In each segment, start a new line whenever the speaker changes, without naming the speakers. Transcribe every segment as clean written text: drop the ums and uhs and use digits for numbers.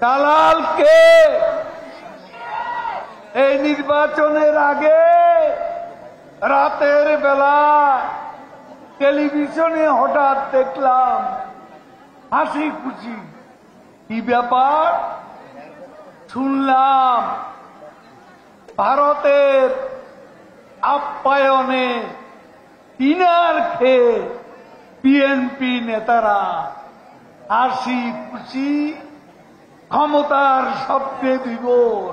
দালালকে এই নির্বাচনের আগে রাতের বেলা টেলিভিশনে হঠাৎ দেখলাম হাসি খুশি। কি ব্যাপার শুনলাম? ভারতের আপ্যায়নে ডিনার খেয়ে বিএনপি নেতারা হাসি খুশি ক্ষমতার স্বপ্নে বিভোর।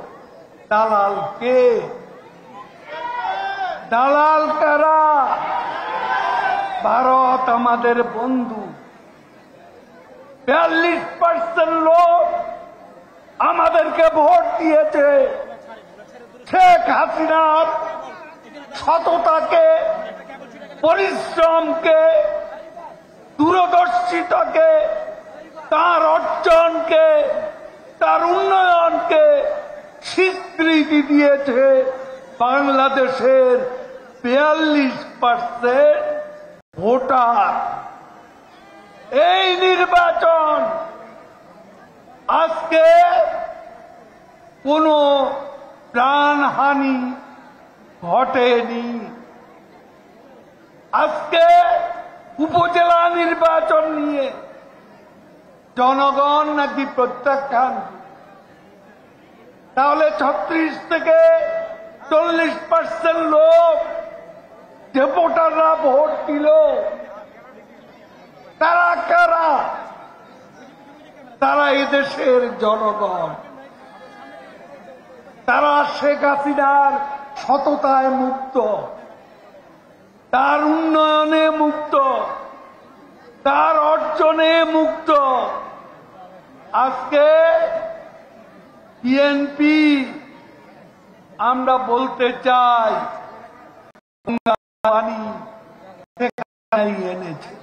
দালালকে? দালাল কারা? ভারত আমাদের বন্ধু। 42% লোক আমাদেরকে ভোট দিয়েছে। শেখ হাসিনার সততাকে, পরিশ্রমকে, দূরদর্শিতাকে, তার অর্জনকে, তার উন্নয়নকে স্বীকৃতি দিয়েছে বাংলাদেশের 42% ভোটার। এই নির্বাচন আজকে কোনো প্রাণহানি ঘটেনি। আজকে উপজেলা নির্বাচন নিয়ে জনগণ নাকি প্রত্যাখ্যান, তাহলে 36 থেকে 40% লোক যে ভোটাররা ভোট দিল তারা কারা? তারা এদেশের জনগণ। তারা শেখ হাসিনার সততায় মুক্ত, তার উন্নয়নে মুক্ত, তার অর্জনে মুক্ত। আজকে বিএনপি আমরা বলতে চাই এনেছে,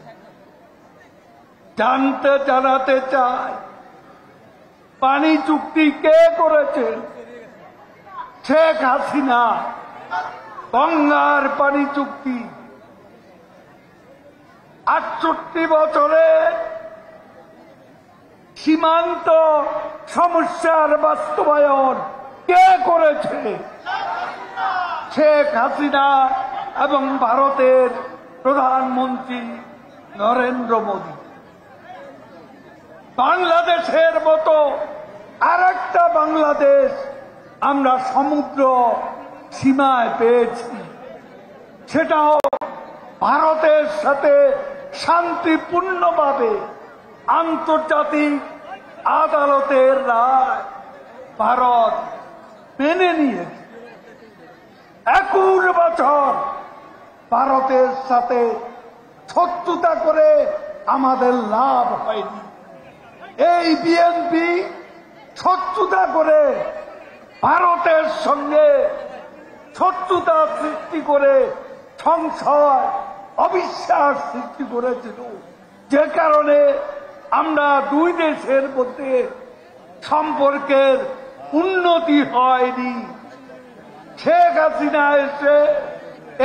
জানাতে চাই পানি চুক্তি কে করেছেন? শেখ হাসিনা। গঙ্গার পানি চুক্তি 68 বছরে সীমান্ত সমস্যার বাস্তবায়ন কে করেছে? শেখ হাসিনা এবং ভারতের প্রধানমন্ত্রী নরেন্দ্র মোদী। বাংলাদেশের মতো আরেকটা বাংলাদেশ আমরা সমুদ্র সীমায় পেয়েছি, সেটাও ভারতের সাথে শান্তিপূর্ণভাবে আন্তর্জাতিক আদালতের রায় ভারত মেনে নিয়েছে। 21 বছর ভারতের সাথে শত্রুতা করে আমাদের লাভ হয়নি। এই বিএনপি শত্রুতা করে ভারতের সঙ্গে শত্রুতা সৃষ্টি করে সংশয়, অবিশ্বাস সৃষ্টি করেছিল, যে কারণে আমরা দুই দেশের মধ্যে সম্পর্কের উন্নতি হয়নি। শেখ হাসিনা এসে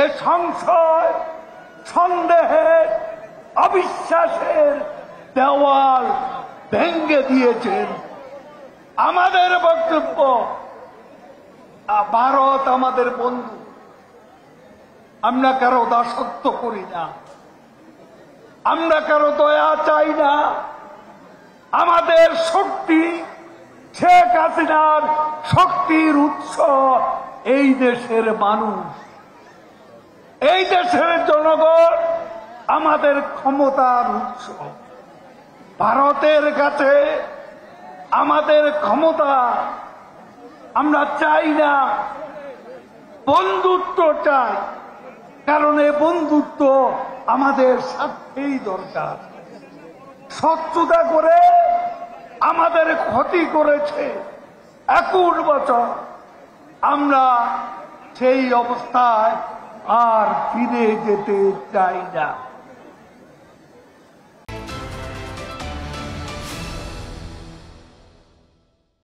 এ সংশয়, সন্দেহের, অবিশ্বাসের দেওয়াল ভেঙে দিয়েছেন। আমাদের বক্তব্য, ভারত আমাদের বন্ধু, আমরা কারো দাসত্ব করি না, আমরা কারো দয়া চাই না। আমাদের শক্তি, শেখ হাসিনার শক্তির উৎস এই দেশের মানুষ, এই দেশের জনগণ আমাদের ক্ষমতার উৎস। ভারতের কাছে আমাদের ক্ষমতা আমরা চাই না, বন্ধুত্ব চাই। কারণ এই বন্ধুত্ব আমাদের স্বার্থেই দরকার। শত্রুতা করে আমাদের ক্ষতি করেছে 21 বছর। আমরা সেই অবস্থায় আর ফিরে যেতে চাই না।